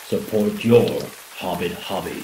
Support your Hobbit hobby.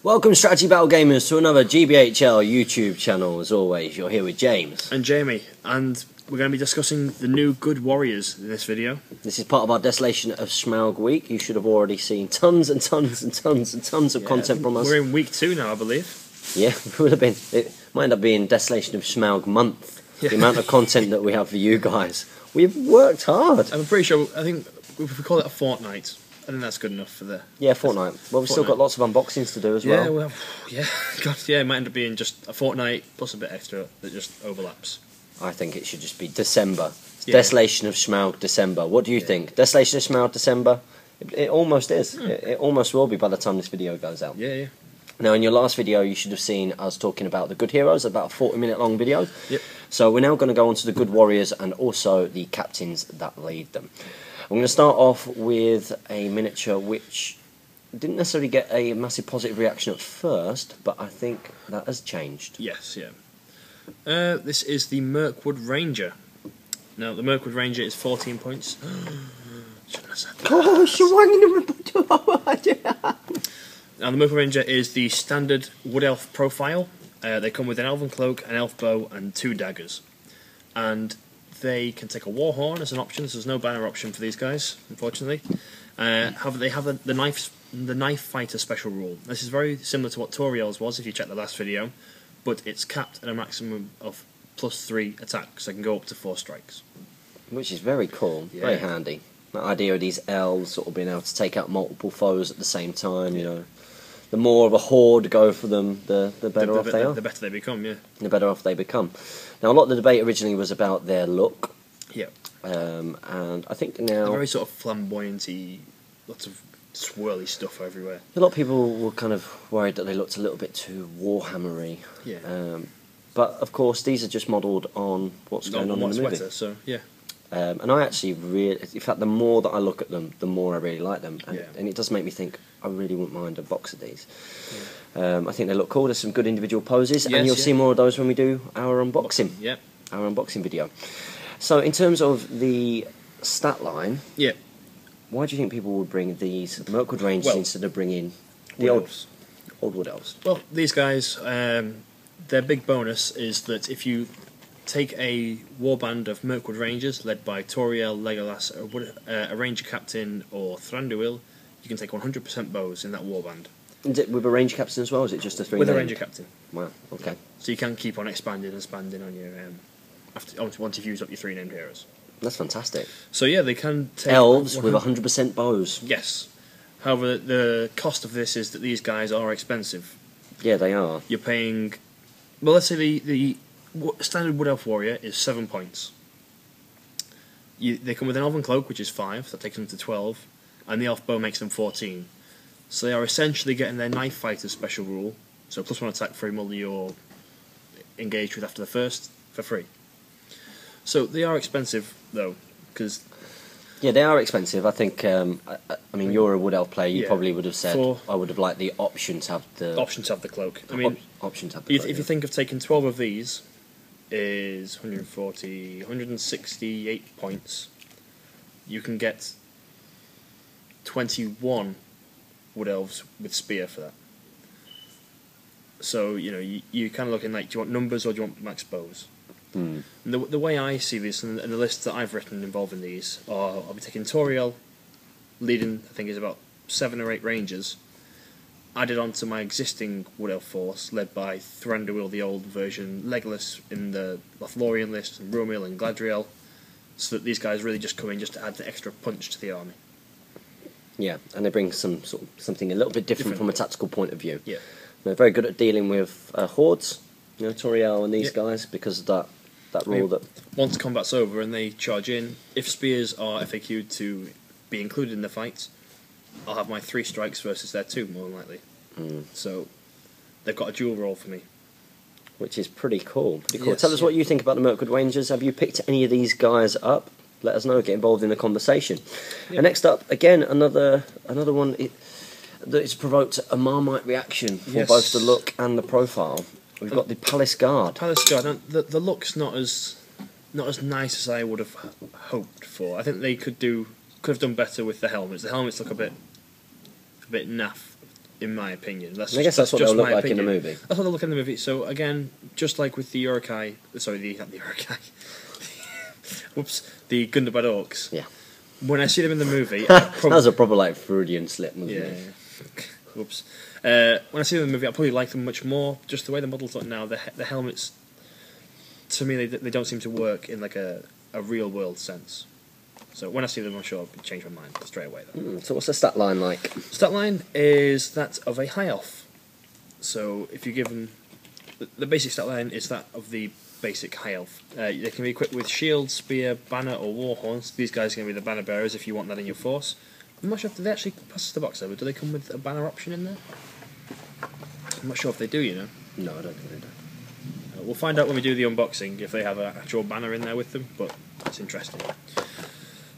Welcome, Strategy Battle Gamers, to another GBHL YouTube channel. As always, you're here with James. And Jamie, and we're going to be discussing the new Good Warriors in this video. This is part of our Desolation of Smaug week. You should have already seen tons and tons and tons and tons of content from us. We're in week 2 now, I believe. Yeah, it would have been. It might end up being Desolation of Smaug month. Yeah. The amount of content that we have for you guys. We've worked hard. I'm pretty sure, I think if we call it a fortnight, I think that's good enough for the... Yeah, fortnight. Well, we've still got lots of unboxings to do as well. Yeah, well, yeah. God, yeah, it might end up being just a fortnight plus a bit extra that just overlaps. I think it should just be December. Yeah. Desolation of Smaug December. What do you think? Desolation of Smaug December? It almost is. It almost will be by the time this video goes out. Yeah, yeah. Now, in your last video, you should have seen us talking about the good heroes, about a 40-minute long video. Yep. So we're now going to go on to the good warriors and also the captains that lead them. I'm going to start off with a miniature which didn't necessarily get a massive positive reaction at first, but I think that has changed. Yes, yeah. This is the Mirkwood Ranger. Now, the Mirkwood Ranger is 14 points. Shouldn't have said that. Oh, Now, the Mirkwood Ranger is the standard Wood Elf profile. They come with an Elven Cloak, an Elf Bow, and 2 daggers. And they can take a War Horn as an option, so there's no banner option for these guys, unfortunately. However, they have the Knife Fighter special rule. This is very similar to what Toriel's was, if you check the last video, but it's capped at a maximum of +3 attacks, so they can go up to 4 strikes. Which is very cool, yeah. very handy. That idea of these elves sort of being able to take out multiple foes at the same time, you know. The more of a horde go for them, the better off they are. The better they become, yeah. The better off they become. Now, a lot of the debate originally was about their look. Yeah. And I think now... They're very sort of flamboyant-y, lots of swirly stuff everywhere. A lot of people were kind of worried that they looked a little bit too Warhammer-y. Yeah. But, of course, these are just modelled on what's going on in the movie. Wetter, so, yeah. And I actually really... In fact, the more that I look at them, the more I really like them. And it does make me think, I really wouldn't mind a box of these. Yeah. I think they look cool. There's some good individual poses, and you'll see more of those when we do our unboxing. Yeah. Our unboxing video. So, in terms of the stat line... Yeah. Why do you think people would bring these Mirkwood Rangers instead of bringing the old Wood Elves? Well, these guys, their big bonus is that if you take a warband of Mirkwood Rangers led by Toriel, Legolas, a Ranger Captain, or Thranduil, you can take 100% bows in that warband. Is it with a Ranger Captain as well, or is it just a 3 With a Ranger Captain. Wow, okay. So you can keep on expanding and expanding on your once you've used up your 3 named heroes. That's fantastic. So yeah, they can take... Elves with 100% bows. Yes. However, the cost of this is that these guys are expensive. Yeah, they are. You're paying... Well, let's say the standard Wood Elf Warrior is 7 points. They come with an Elven Cloak, which is 5, so that takes them to 12, and the Elf Bow makes them 14. So they are essentially getting their Knife Fighter special rule, so +1 attack for every model you're engaged with after the first, for free. So they are expensive, though, because... Yeah, they are expensive. I think, I mean, you're a Wood Elf player, you probably would have said, I would have liked the option to have the... Option to have the cloak. I mean, option to have the cloak, if you think of taking 12 of these, is 168 points, you can get 21 Wood Elves with Spear for that. So, you know, you're kind of looking like, do you want numbers or do you want max bows? The way I see this, and the list that I've written involving these, are I'll be taking Toriel, leading, I think is about 7 or 8 Rangers, added onto my existing Wood Elf force, led by Thranduil, the old version, Legolas in the Lothlorien list, and Romil and Gladriel, so that these guys really just come in just to add the extra punch to the army. Yeah, and they bring something a little bit different from a tactical point of view. Yeah. They're very good at dealing with hordes, you know, Toriel and these guys, because of that rule that... Once combat's over and they charge in, if spears are FAQ'd to be included in the fight, I'll have my 3 strikes versus their 2, more than likely. So, they've got a dual role for me. Which is pretty cool. Yes, Tell us what you think about the Mirkwood Rangers. Have you picked any of these guys up? Let us know. Get involved in the conversation. And next up, again, another one that's provoked a Marmite reaction for both the look and the profile. We've got the Palace Guard. Palace Guard. The look's not as nice as I would have hoped for. I think they could do could have done better with the helmets. The helmets look a bit naff, in my opinion. I guess that's what they'll look like in the movie. That's what they'll look in the movie. So again, just like with the Urukai, sorry, not the Urukai. Whoops, the Gundabad Orcs. Yeah. When I see them in the movie, that was a proper like Freudian slip, wasn't it? Yeah. Whoops. When I see them in the movie, I probably like them much more. Just the way the models look now, the helmets, to me, they don't seem to work in like a real world sense. So when I see them, I'm sure I'll change my mind straight away. So what's the stat line like? Stat line is that of a high elf. So if you give them the basic stat line is that of the basic high elf. They can be equipped with shield, spear, banner, or war horns. These guys are going to be the banner bearers if you want that in your force. I'm not sure if they actually pass the box over. Do they come with a banner option in there? I'm not sure if they do. You know. No, I don't think they do. We'll find out when we do the unboxing if they have an actual banner in there with them. But it's interesting.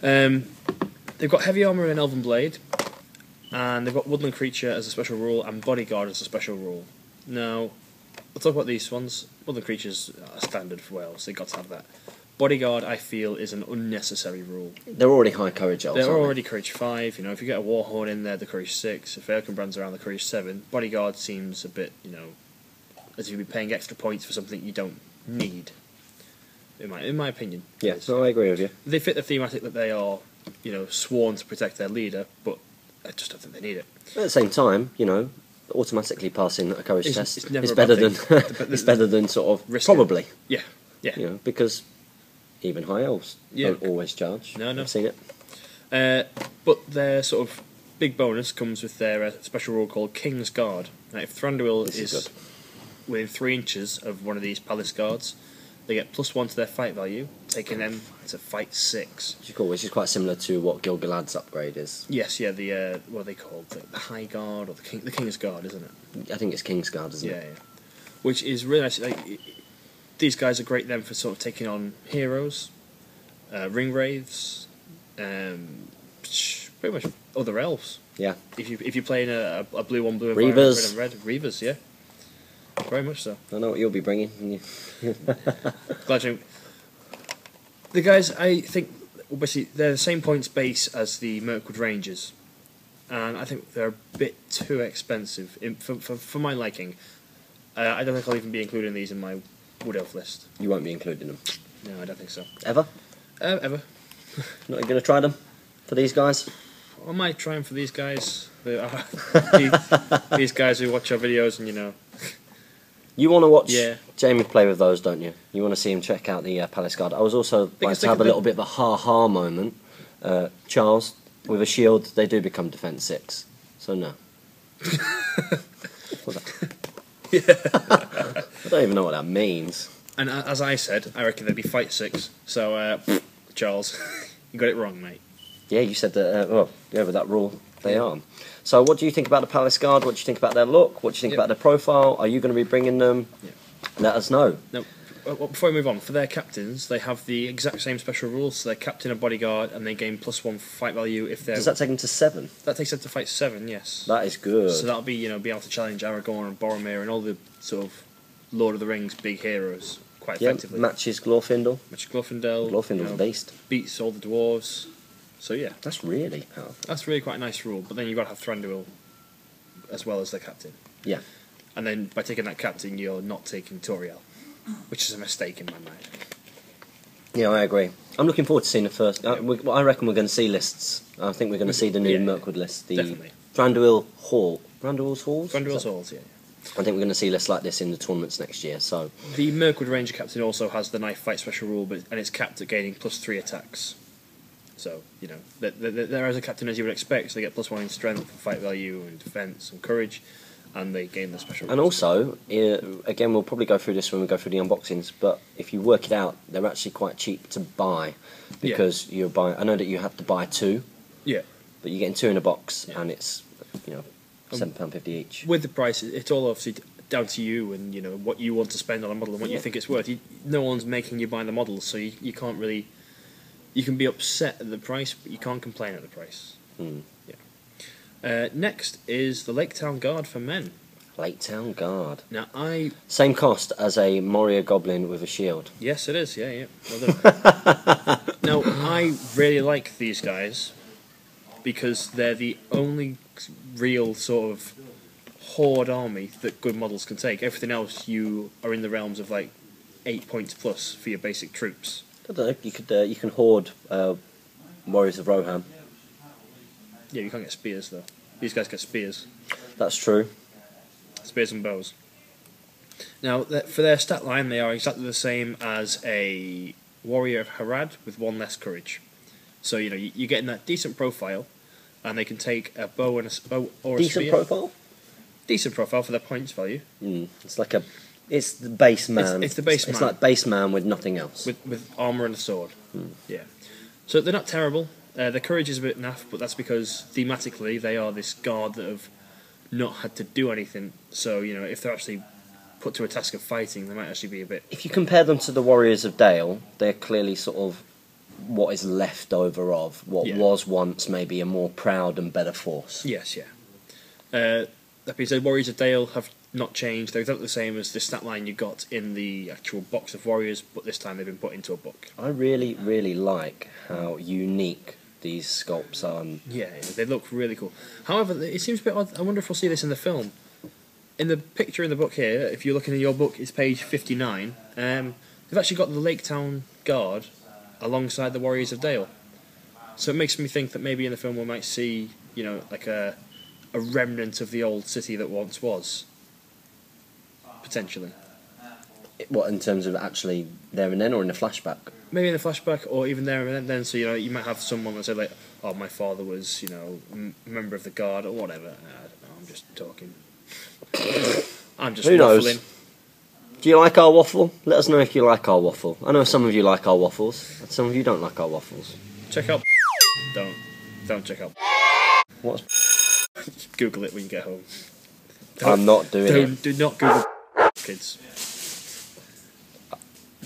They've got heavy armour and an elven blade, and they've got woodland creature as a special rule and bodyguard as a special rule. Now, we'll talk about these ones. Woodland creatures are standard for Wales, so they've got to have that. Bodyguard, I feel, is an unnecessary rule. They're already high courage elves. They're already courage 5. You know, if you get a warhorn in there, the courage 6. If Erkenbrand's around, the courage 7. Bodyguard seems a bit, you know, as if you'd be paying extra points for something you don't need. In my opinion. Yeah, so I agree with you. They fit the thematic that they are, you know, sworn to protect their leader, but I just don't think they need it. At the same time, you know, automatically passing a courage test is better than it's better than sort of risking. Probably. Yeah. You know, because even high elves don't always charge. No. I've seen it. But their sort of big bonus comes with their special rule called King's Guard. Now, if Thranduil is within 3 inches of one of these palace guards, they get +1 to their fight value, taking them to fight 6. Which is quite similar to what Gil-galad's upgrade is. Yes, yeah, the what are they called? The High Guard or the King's Guard, isn't it? I think it's King's Guard, isn't it? Yeah. Which is really nice. Like, these guys are great then for sort of taking on heroes, ring wraiths, pretty much other elves. Yeah. If you're playing a blue on blue Reavers. and red, Reavers, yeah. Very much so. I know what you'll be bringing. Glad you. The guys, I think, basically, they're the same points base as the Mirkwood Rangers, and I think they're a bit too expensive for my liking. I don't think I'll even be including these in my Wood Elf list. You won't be including them? No, I don't think so. Ever? Ever. Not going to try them for these guys? I might try them for these guys. These guys who watch our videos and, you know... You want to watch Jamie play with those, don't you? You want to see him check out the Palace Guard. I was also like to have a little bit of a ha-ha moment. Charles, with a shield, they do become defence 6. So no. I don't even know what that means. And as I said, I reckon they'd be fight 6. So, Charles, you got it wrong, mate. Yeah, you said that, with that rule, they are. So what do you think about the Palace Guard? What do you think about their look? What do you think about their profile? Are you going to be bringing them? Yeah. Let us know. No, well, before we move on, for their captains, they have the exact same special rules. So they're captain and bodyguard, and they gain +1 fight value if they're... Does that take them to 7? That takes them to fight 7, yes. That is good. So that'll be, you know, be able to challenge Aragorn and Boromir and all the sort of Lord of the Rings big heroes quite effectively. Matches Glorfindel. Matches Glorfindel. Glorfindel's a beast. Beats all the dwarves. So yeah. That's really powerful. That's really quite a nice rule, but then you've got to have Thranduil as well as the captain. Yeah. And then by taking that captain, you're not taking Toriel, which is a mistake in my mind. Yeah, I agree. I'm looking forward to seeing the first... I reckon we're going to see lists. I think we're going to see the new Mirkwood list. Definitely. Thranduil Hall. Thranduil's Halls? Thranduil's Halls, yeah. I think we're going to see lists like this in the tournaments next year, so... The Mirkwood Ranger captain also has the knife fight special rule, and it's capped at gaining +3 attacks. So, you know, they're as a captain as you would expect, so they get +1 in strength, fight value, and defence, and courage, and they gain the special. And also, again, we'll probably go through this when we go through the unboxings, but if you work it out, they're actually quite cheap to buy, because you're buying... I know that you have to buy 2, but you're getting 2 in a box, and it's, you know, £7.50 each. With the price, it's all obviously down to you and, you know, what you want to spend on a model and what you think it's worth. No one's making you buy the models, so you can't really... You can be upset at the price, but you can't complain at the price. Next is the Laketown Guard for men. Laketown Guard. Now, Same cost as a Moria Goblin with a shield. Yes, it is, yeah. Well done. Now, I really like these guys because they're the only real sort of horde army that good models can take. Everything else, you are in the realms of like 8 points plus for your basic troops. I don't know. You can hoard Warriors of Rohan. Yeah, you can't get spears though. These guys get spears. That's true. Spears and bows. Now, for their stat line, they are exactly the same as a Warrior of Harad with 1 less courage. So, you know, you're getting that decent profile, and they can take a bow and a bow or a spear. Decent profile? Decent profile for their points value. It's like it's the base man. It's the base man. It's like base man with nothing else. With armour and a sword. Yeah. So they're not terrible. Their courage is a bit naff, but that's because thematically they are this guard that have not had to do anything. So, you know, if they're actually put to a task of fighting, they might actually be a bit... If you compare them to the Warriors of Dale, they're clearly sort of what is left over of what was once maybe a more proud and better force. Yes, yeah. That being said, Warriors of Dale have not changed. They're exactly the same as the stat line you got in the actual box of Warriors, but this time they've been put into a book. I really, really like how unique these sculpts are. Yeah, they look really cool. However, it seems a bit odd. I wonder if we'll see this in the film. In the picture in the book here, if you're looking at your book, it's page 59. They've actually got the Laketown Guard alongside the Warriors of Dale. So it makes me think that maybe in the film we might see, you know, like a remnant of the old city that once was. Potentially. What, in terms of actually there and then, or in a flashback? Maybe in a flashback, or even there and then. So, you know, you might have someone that said, like, oh, my father was, you know, a member of the guard, or whatever. I don't know, I'm just talking. I'm just Who knows? waffling. Do you like our waffle? Let us know if you like our waffle. I know some of you like our waffles, some of you don't like our waffles. Check out. Don't check out. What's... Google it when you get home. I'm not doing it. Do not Google kids.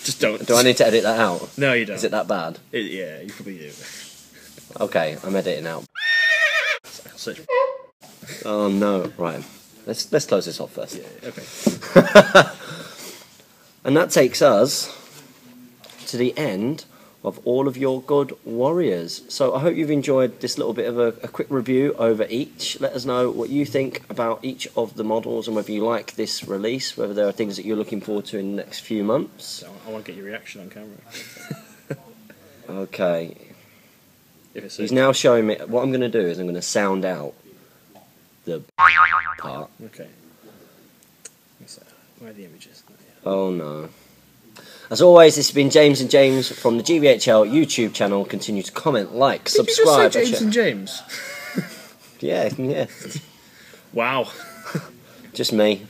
Just don't. Do I need to edit that out? No, you don't. Is it that bad? Yeah, you probably do. Okay, I'm editing out. Search. Oh no, right. Let's close this off first. Yeah, okay. And that takes us to the end of all of your good warriors. So I hope you've enjoyed this little bit of a quick review over each. Let us know what you think about each of the models and whether you like this release, whether there are things that you're looking forward to in the next few months. I want to get your reaction on camera. Okay. If He's now showing me. What I'm going to do is I'm going to sound out the part. Okay. Where are the images? Oh no. As always, this has been James and James from the GBHL YouTube channel. Continue to comment, like, subscribe. Did you just say James and James? Yeah. Wow. Just me.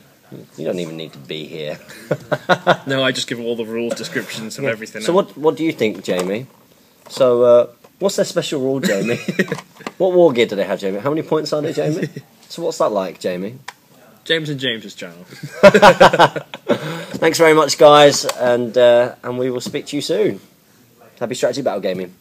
You don't even need to be here. No, I just give all the rules, descriptions of everything. So what do you think, Jamie? So what's their special rule, Jamie? What war gear do they have, Jamie? How many points are they, Jamie? So what's that like, Jamie? James and James's channel. Thanks very much, guys, and we will speak to you soon. Happy Strategy Battle Gaming.